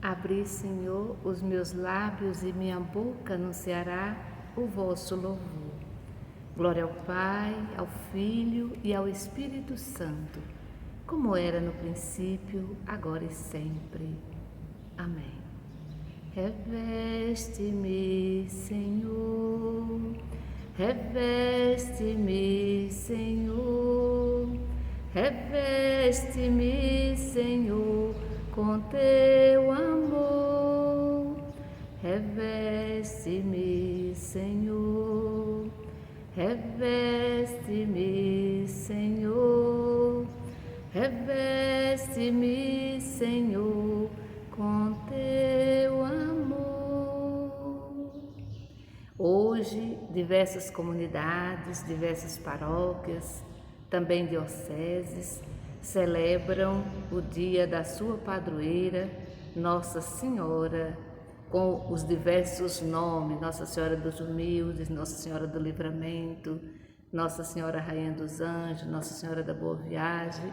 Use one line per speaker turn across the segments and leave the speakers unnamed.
Abri, Senhor, os meus lábios e minha boca anunciará o vosso louvor. Glória ao Pai, ao Filho e ao Espírito Santo, como era no princípio, agora e sempre. Amém. Reveste-me, Senhor, reveste-me, Senhor, reveste-me, Senhor, com teu amor. Reveste-me, Senhor, reveste-me, Senhor, reveste-me, Senhor, com teu amor. Hoje, diversas comunidades, diversas paróquias, também dioceses, celebram o dia da sua padroeira, Nossa Senhora, com os diversos nomes: Nossa Senhora dos Humildes, Nossa Senhora do Livramento, Nossa Senhora Rainha dos Anjos, Nossa Senhora da Boa Viagem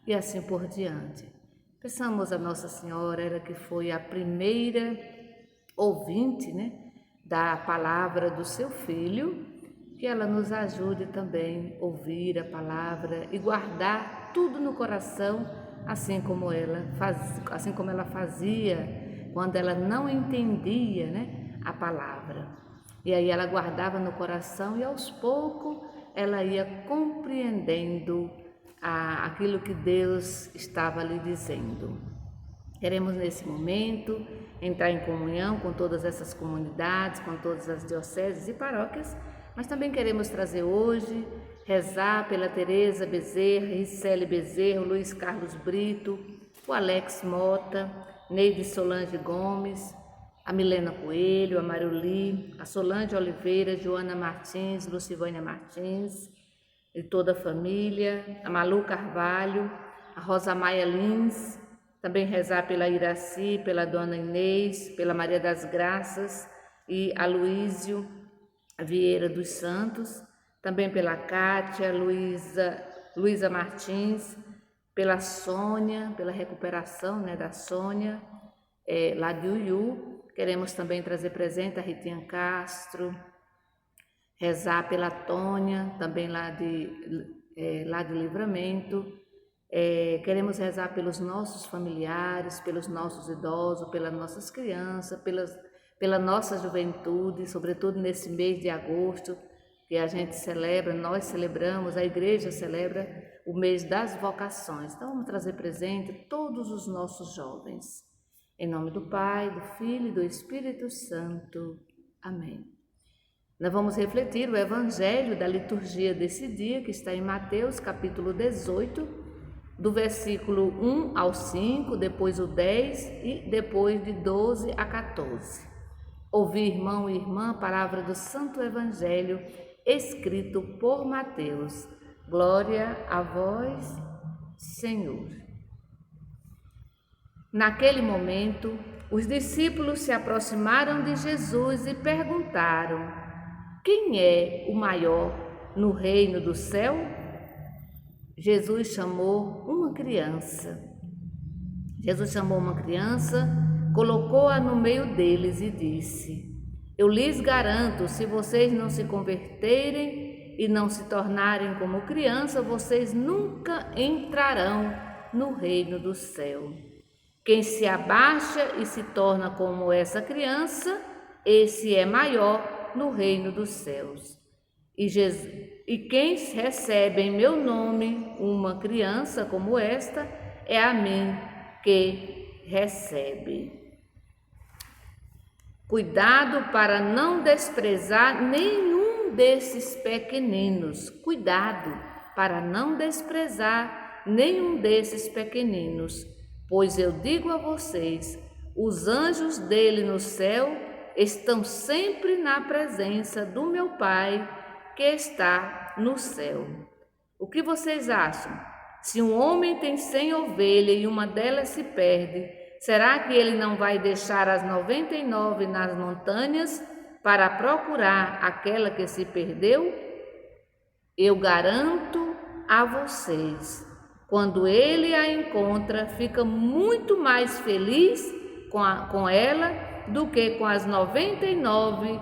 e assim por diante. Peçamos a Nossa Senhora, ela que foi a primeira ouvinte, da palavra do seu Filho, que ela nos ajude também a ouvir a palavra e guardar tudo no coração, assim como ela fazia quando ela não entendia, a palavra. E aí ela guardava no coração e aos poucos ela ia compreendendo aquilo que Deus estava lhe dizendo. Queremos nesse momento entrar em comunhão com todas essas comunidades, com todas as dioceses e paróquias, mas também queremos trazer hoje, rezar pela Tereza Bezerra, Ricele Bezerra, Luiz Carlos Brito, o Alex Mota, Neide Solange Gomes, a Milena Coelho, a Marioli, a Solange Oliveira, Joana Martins, Lucivânia Martins e toda a família, a Malu Carvalho, a Rosa Maia Lins, também rezar pela Iraci, pela Dona Inês, pela Maria das Graças e a Luísio Vieira dos Santos, também pela Cátia, Luísa Martins, pela Sônia, pela recuperação da Sônia, lá de Uiú. Queremos também trazer presente a Ritinha Castro, rezar pela Tônia, também lá de Livramento. Queremos rezar pelos nossos familiares, pelos nossos idosos, pelas nossas crianças, pela nossa juventude, sobretudo nesse mês de agosto, que a gente celebra, nós celebramos, a igreja celebra o mês das vocações. Então vamos trazer presente todos os nossos jovens. Em nome do Pai, do Filho e do Espírito Santo. Amém. Nós vamos refletir o evangelho da liturgia desse dia, que está em Mateus, capítulo 18, do versículo 1 ao 5, depois o 10 e depois de 12 a 14. Ouvir, irmão e irmã, a palavra do Santo Evangelho, escrito por Mateus. Glória a vós, Senhor. Naquele momento, os discípulos se aproximaram de Jesus e perguntaram: quem é o maior no reino do céu? Jesus chamou uma criança. Colocou-a no meio deles e disse: eu lhes garanto, se vocês não se converterem e não se tornarem como criança, vocês nunca entrarão no reino do céu. Quem se abaixa e se torna como essa criança, esse é maior no reino dos céus. E quem recebe em meu nome uma criança como esta, é a mim que recebe. Cuidado para não desprezar nenhum desses pequeninos. Cuidado para não desprezar nenhum desses pequeninos. Pois eu digo a vocês, os anjos dele no céu estão sempre na presença do meu Pai que está no céu. O que vocês acham? Se um homem tem 100 ovelhas e uma delas se perde, será que ele não vai deixar as 99 nas montanhas para procurar aquela que se perdeu? Eu garanto a vocês, quando ele a encontra, fica muito mais feliz com ela do que com as 99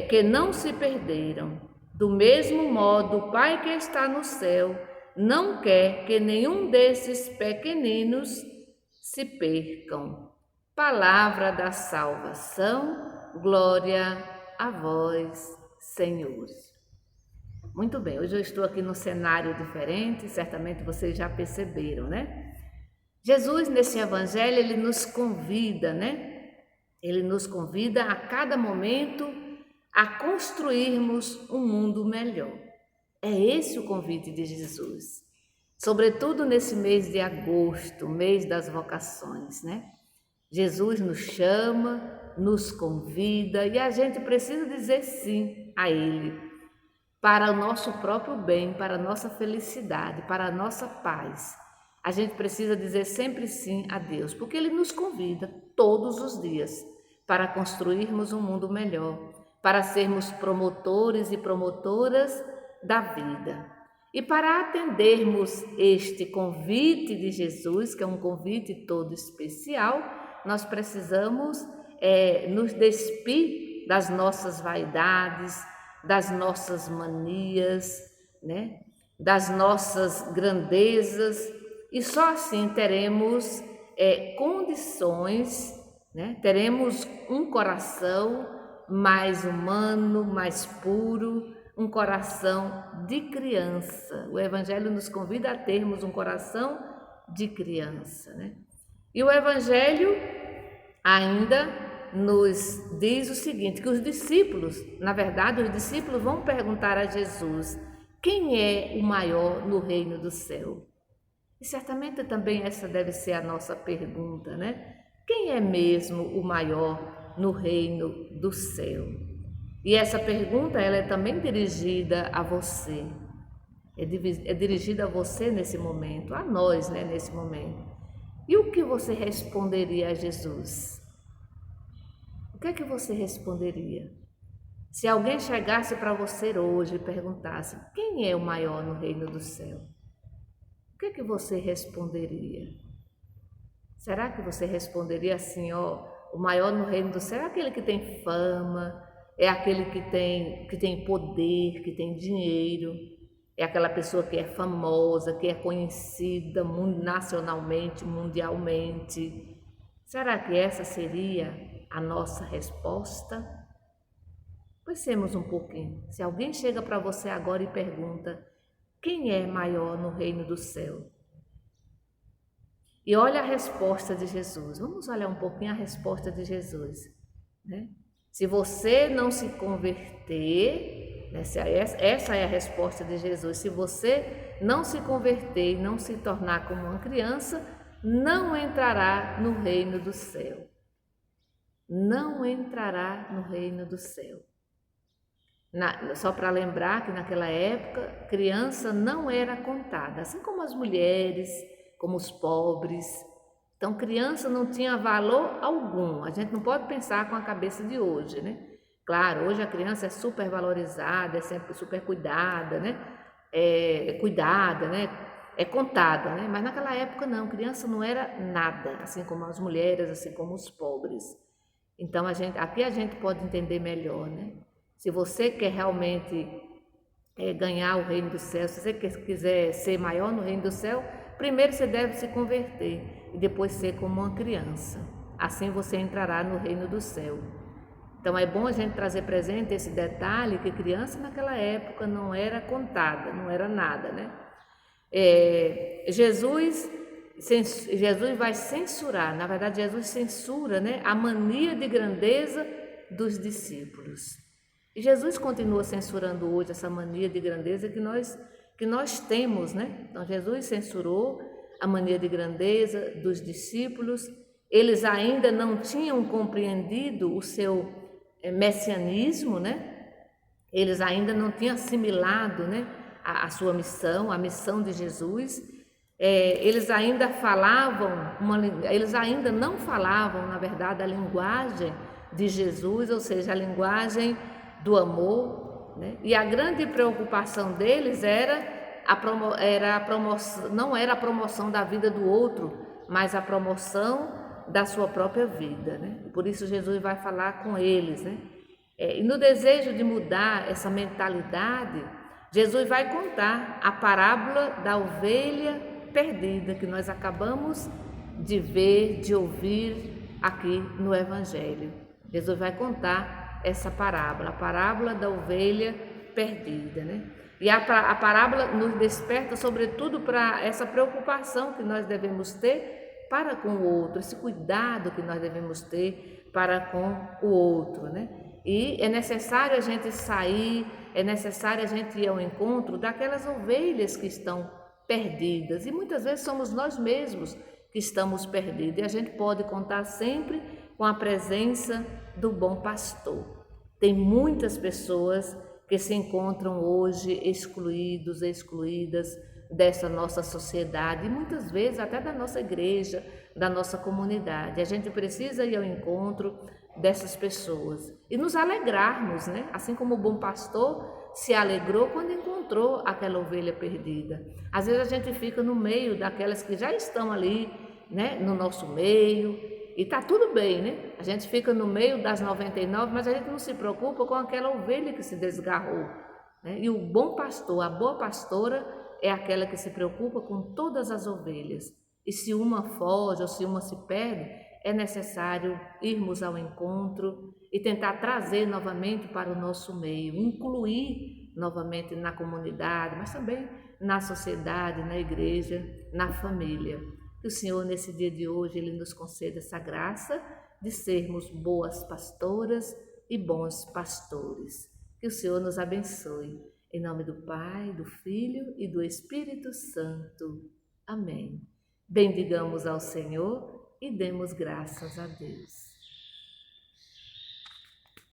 que não se perderam. Do mesmo modo, o Pai que está no céu não quer que nenhum desses pequeninos se percam. Palavra da salvação, glória a vós, Senhor. Muito bem, hoje eu estou aqui num cenário diferente, certamente vocês já perceberam, né? Jesus, nesse evangelho, ele nos convida, né? Ele nos convida a cada momento a construirmos um mundo melhor. É esse o convite de Jesus. Sobretudo nesse mês de agosto, mês das vocações, né? Jesus nos chama, nos convida e a gente precisa dizer sim a Ele, para o nosso próprio bem, para a nossa felicidade, para a nossa paz. A gente precisa dizer sempre sim a Deus, porque Ele nos convida todos os dias para construirmos um mundo melhor, para sermos promotores e promotoras da vida. E para atendermos este convite de Jesus, que é um convite todo especial, nós precisamos nos despir das nossas vaidades, das nossas manias, né? Das nossas grandezas, e só assim teremos condições, né? Teremos um coração mais humano, mais puro, um coração de criança. O Evangelho nos convida a termos um coração de criança, né? E o Evangelho ainda nos diz o seguinte, que os discípulos, na verdade, os discípulos vão perguntar a Jesus, quem é o maior no reino do céu? E certamente também essa deve ser a nossa pergunta, né? Quem é mesmo o maior no reino do céu? E essa pergunta, ela é também dirigida a você. É dirigida a você nesse momento, a nós, né, nesse momento. E o que você responderia a Jesus? O que é que você responderia? Se alguém chegasse para você hoje e perguntasse, quem é o maior no reino do céu? O que é que você responderia? Será que você responderia assim, o maior no reino do céu é aquele que tem fama, é aquele que tem poder, que tem dinheiro, é aquela pessoa que é famosa, que é conhecida nacionalmente, mundialmente. Será que essa seria a nossa resposta? Pensemos um pouquinho. Se alguém chega para você agora e pergunta, quem é maior no reino do céu? E olha a resposta de Jesus. Vamos olhar um pouquinho a resposta de Jesus, né? Se você não se converter, né, essa é a resposta de Jesus. Se você não se converter e não se tornar como uma criança, não entrará no reino do céu. Não entrará no reino do céu. Só para lembrar que naquela época, criança não era contada, assim como as mulheres, como os pobres. Então, criança não tinha valor algum. A gente não pode pensar com a cabeça de hoje, né? Claro, hoje a criança é super valorizada, é sempre super cuidada, né? Cuidada, né? É contada, né? Mas naquela época não, criança não era nada, assim como as mulheres, assim como os pobres. Então, aqui a gente pode entender melhor, né? Se você quer realmente ganhar o reino do céu, se você quiser ser maior no reino do céu, primeiro você deve se converter e depois ser como uma criança. Assim você entrará no reino do céu. Então é bom a gente trazer presente esse detalhe que criança naquela época não era contada, não era nada, né? Jesus vai censurar, na verdade Jesus censura, né, a mania de grandeza dos discípulos. E Jesus continua censurando hoje essa mania de grandeza que nós temos, né? Então Jesus censurou a mania de grandeza dos discípulos. Eles ainda não tinham compreendido o seu messianismo, né? Eles ainda não tinham assimilado, né, a sua missão, a missão de Jesus. Eles ainda não falavam, na verdade, a linguagem de Jesus, ou seja, a linguagem do amor, né? E a grande preocupação deles não era a promoção da vida do outro, mas a promoção da sua própria vida, né? Por isso Jesus vai falar com eles, né? E no desejo de mudar essa mentalidade, Jesus vai contar a parábola da ovelha perdida que nós acabamos de ver, de ouvir aqui no Evangelho. Jesus vai contar essa parábola, a parábola da ovelha perdida, né? E a parábola nos desperta sobretudo para essa preocupação que nós devemos ter para com o outro, esse cuidado que nós devemos ter para com o outro, né? E é necessário a gente sair, é necessário a gente ir ao encontro daquelas ovelhas que estão perdidas. E muitas vezes somos nós mesmos que estamos perdidos. E a gente pode contar sempre com a presença do bom pastor. Tem muitas pessoas que se encontram hoje excluídos, excluídas dessa nossa sociedade e muitas vezes até da nossa igreja, da nossa comunidade. A gente precisa ir ao encontro dessas pessoas e nos alegrarmos, né? Assim como o bom pastor se alegrou quando encontrou aquela ovelha perdida. Às vezes a gente fica no meio daquelas que já estão ali, né, no nosso meio, e tá tudo bem, né? A gente fica no meio das 99, mas a gente não se preocupa com aquela ovelha que se desgarrou, né? E o bom pastor, a boa pastora, é aquela que se preocupa com todas as ovelhas. E se uma foge ou se uma se perde, é necessário irmos ao encontro e tentar trazer novamente para o nosso meio, incluir novamente na comunidade, mas também na sociedade, na igreja, na família. Que o Senhor, nesse dia de hoje, Ele nos conceda essa graça de sermos boas pastoras e bons pastores. Que o Senhor nos abençoe. Em nome do Pai, do Filho e do Espírito Santo. Amém. Bendigamos ao Senhor e demos graças a Deus.